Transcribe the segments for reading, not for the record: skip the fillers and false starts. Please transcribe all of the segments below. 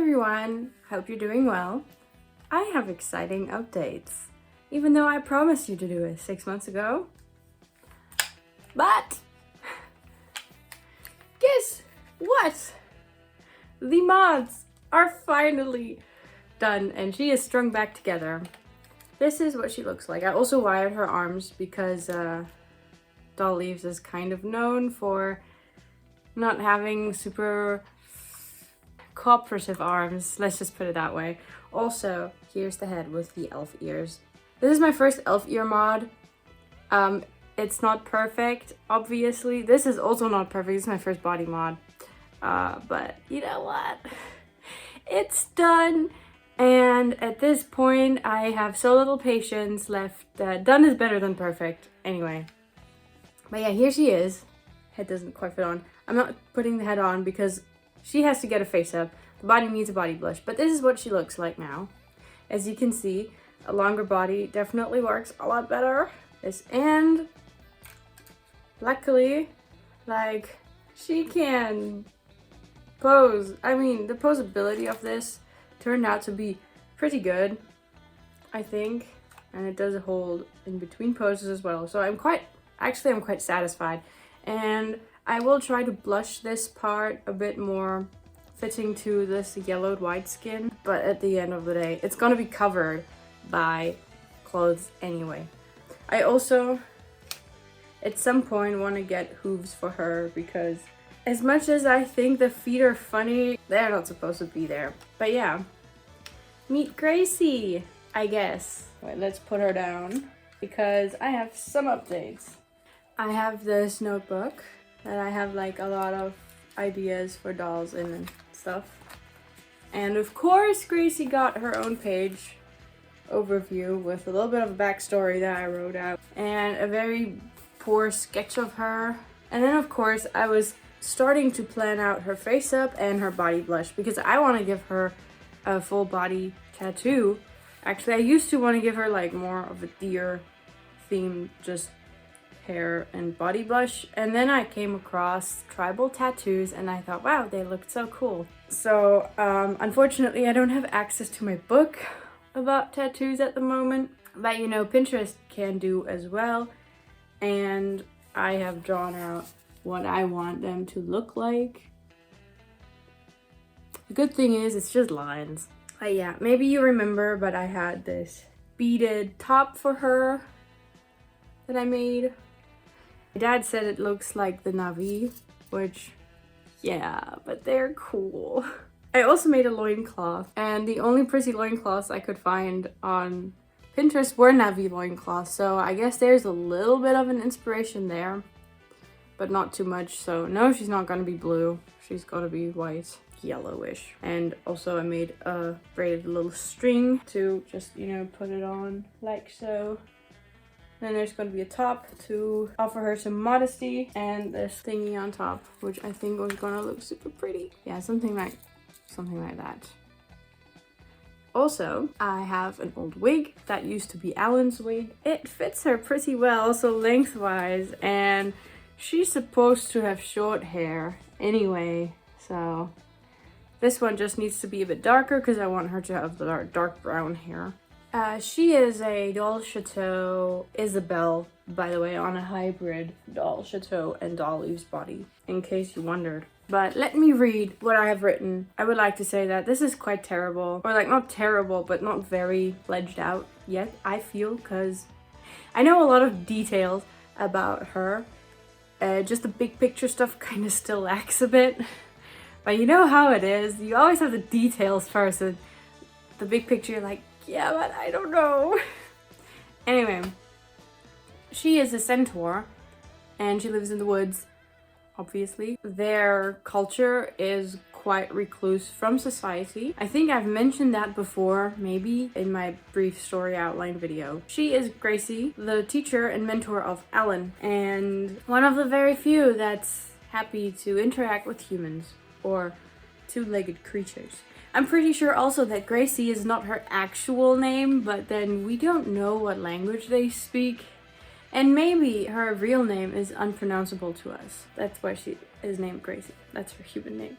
everyone, hope you're doing well. I have exciting updates, even though I promised you to do it 6 months ago. But guess what? The mods are finally done and she is strung back together. This is what she looks like. I also wired her arms because Doll Leaves is kind of known for not having super cooperative arms, let's just put it that way. Also, here's the head with the elf ears. This is my first elf ear mod. It's not perfect, obviously. This is also not perfect. This is my first body mod. But you know what? It's done. And at this point, I have so little patience left. Done is better than perfect. Anyway. But yeah, here she is. Head doesn't quite fit on. I'm not putting the head on because she has to get a face up. The body needs a body blush. But this is what she looks like now. As you can see, a longer body definitely works a lot better. And luckily, like, she can pose. I mean, the posability of this turned out to be pretty good, I think. And it does hold in between poses as well. So I'm quite satisfied. And I will try to blush this part a bit more fitting to this yellowed white skin. But at the end of the day, it's gonna be covered by clothes anyway. I also, at some point, want to get hooves for her because as much as I think the feet are funny, they're not supposed to be there. But yeah, meet Gracie, I guess. Wait, let's put her down because I have some updates. I have this notebook that I have like a lot of ideas for dolls in and stuff. And of course, Gracie got her own page overview with a little bit of a backstory that I wrote out and a very poor sketch of her. And then of course I was starting to plan out her face up and her body blush because I want to give her a full body tattoo. Actually, I used to want to give her like more of a deer theme, just hair and body blush, and then I came across tribal tattoos and I thought, wow, they looked so cool. So unfortunately I don't have access to my book about tattoos at the moment, but you know, Pinterest can do as well, and I have drawn out what I want them to look like. The good thing is it's just lines. But yeah, maybe you remember, but I had this beaded top for her that I made. My dad said it looks like the Navi, which, yeah, but they're cool. I also made a loincloth, and the only pretty loincloths I could find on Pinterest were Navi loincloths, so I guess there's a little bit of an inspiration there, but not too much. So no, she's not gonna be blue, she's gonna be white, yellowish. And also I made a braided little string to just, you know, put it on like so. Then there's going to be a top to offer her some modesty, and this thingy on top, which I think was going to look super pretty. Yeah, something like that. Also, I have an old wig that used to be Alan's wig. It fits her pretty well, so lengthwise, and she's supposed to have short hair anyway, so this one just needs to be a bit darker because I want her to have the dark brown hair. She is a Doll Chateau Isabelle, by the way, on a hybrid Doll Chateau and Doll Leaves body, in case you wondered. But let me read what I have written. I would like to say that this is quite terrible, or like not terrible, but not very fledged out yet, I feel, because I know a lot of details about her. Just the big picture stuff kind of still lacks a bit. But you know how it is, you always have the details first, and the big picture you're like, yeah, but I don't know. Anyway, she is a centaur and she lives in the woods, obviously. Their culture is quite recluse from society. I think I've mentioned that before, maybe in my brief story outline video. She is Gracie, the teacher and mentor of Alan, and one of the very few that's happy to interact with humans or two-legged creatures. I'm pretty sure also that Gracie is not her actual name, but then we don't know what language they speak. And maybe her real name is unpronounceable to us. That's why she is named Gracie. That's her human name.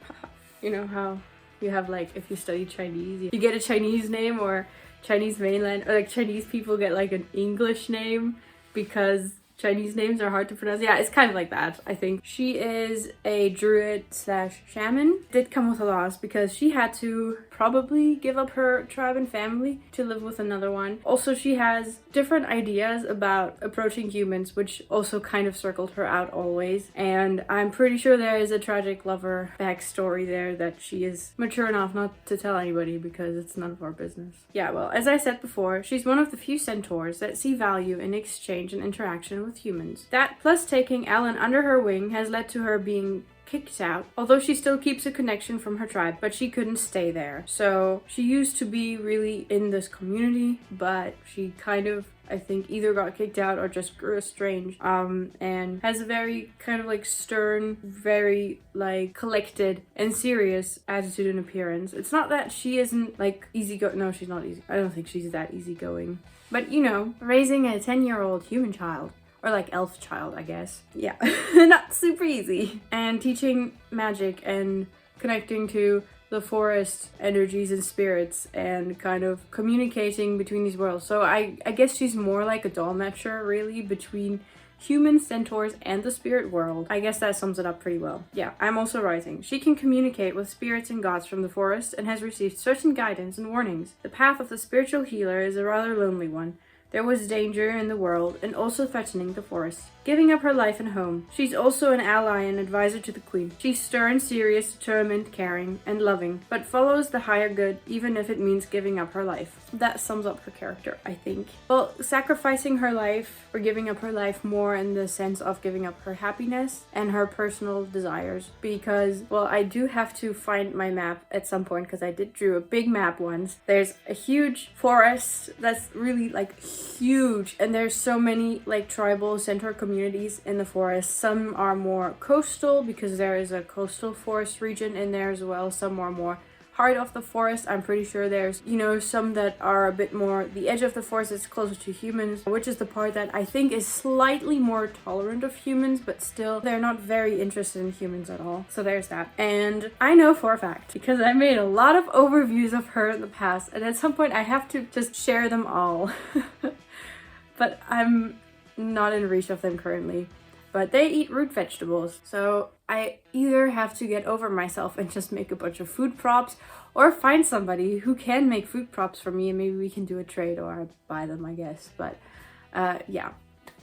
You know how You have like, if you study Chinese, you get a Chinese name, or Chinese mainland, or like Chinese people get like an English name because Chinese names are hard to pronounce. Yeah, it's kind of like that, I think. She is a druid slash shaman. Did come with a loss because she had to probably give up her tribe and family to live with another one. Also, she has different ideas about approaching humans, which also kind of circled her out always. And I'm pretty sure there is a tragic lover backstory there that she is mature enough not to tell anybody because it's none of our business. Yeah, well, as I said before, she's one of the few centaurs that see value in exchange and interaction with humans. That, plus taking Ellen under her wing, has led to her being kicked out, although she still keeps a connection from her tribe, but she couldn't stay there. So she used to be really in this community, but she kind of, I think, either got kicked out or just grew estranged, and has a very kind of like stern, very like collected and serious attitude and appearance. It's not that she isn't like easygoing. No, she's not easy. I don't think she's that easygoing. But you know, raising a 10-year-old human child, or like elf child, I guess. Yeah, not super easy. And teaching magic and connecting to the forest energies and spirits and kind of communicating between these worlds. So I guess she's more like a dolmetcher really between humans, centaurs, and the spirit world. I guess that sums it up pretty well. Yeah, I'm also writing. She can communicate with spirits and gods from the forest and has received certain guidance and warnings. The path of the spiritual healer is a rather lonely one. There was danger in the world and also threatening the forest, giving up her life and home. She's also an ally and advisor to the queen. She's stern, serious, determined, caring, and loving, but follows the higher good even if it means giving up her life. That sums up her character, I think. Well, sacrificing her life or giving up her life more in the sense of giving up her happiness and her personal desires, because, well, I do have to find my map at some point because I did drew a big map once. There's a huge forest that's really like huge, and there's so many like tribal centaur communities in the forest. Some are more coastal because there is a coastal forest region in there as well. Some are more heart of the forest. I'm pretty sure there's, you know, some that are a bit more the edge of the forest is closer to humans, which is the part that I think is slightly more tolerant of humans, but still they're not very interested in humans at all. So there's that. And I know for a fact, because I made a lot of overviews of her in the past, and at some point I have to just share them all. But I'm not in reach of them currently. But they eat root vegetables, so I either have to get over myself and just make a bunch of food props, or find somebody who can make food props for me and maybe we can do a trade, or I buy them, I guess. But yeah,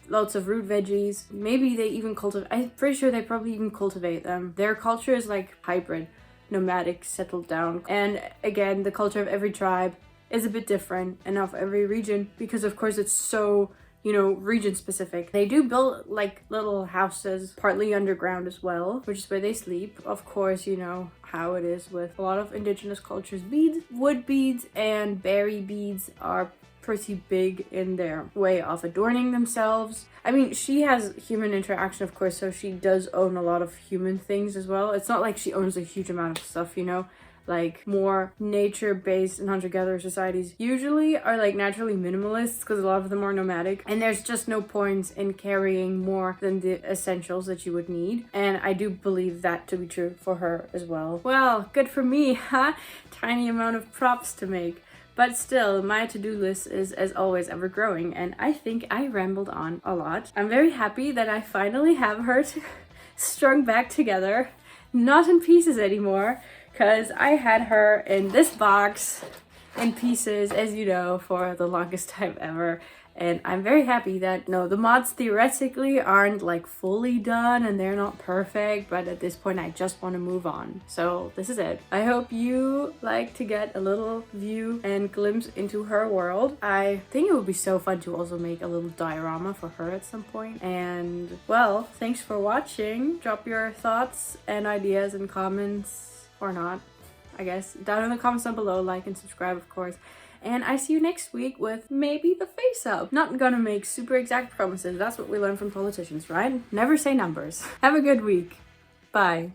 lots of root veggies. Maybe they even cultivate, I'm pretty sure they probably even cultivate them. Their culture is like hybrid, nomadic, settled down. And again, the culture of every tribe is a bit different, and of every region, because of course it's so, you know, region specific. They do build like little houses partly underground as well, which is where they sleep. Of course, you know how it is with a lot of indigenous cultures. Beads, wood beads and berry beads are pretty big in their way of adorning themselves. I mean, she has human interaction, of course, so she does own a lot of human things as well. It's not like she owns a huge amount of stuff, you know. Like more nature-based and hunter-gatherer societies usually are like naturally minimalists because a lot of them are nomadic, and there's just no point in carrying more than the essentials that you would need. And I do believe that to be true for her as well. Well, good for me, huh? Tiny amount of props to make. But still, my to-do list is, as always, ever growing, and I think I rambled on a lot. I'm very happy that I finally have her strung back together, not in pieces anymore. Because I had her in this box in pieces, as you know, for the longest time ever. And I'm very happy that, no, the mods theoretically aren't like fully done and they're not perfect, but at this point I just want to move on. So this is it. I hope you like to get a little view and glimpse into her world. I think it would be so fun to also make a little diorama for her at some point. And well, thanks for watching. Drop your thoughts and ideas and comments, or not, I guess, down in the comments down below. Like and subscribe, of course. And I see you next week with maybe the face up. Not gonna make super exact promises. That's what we learn from politicians, right? Never say numbers. Have a good week. Bye.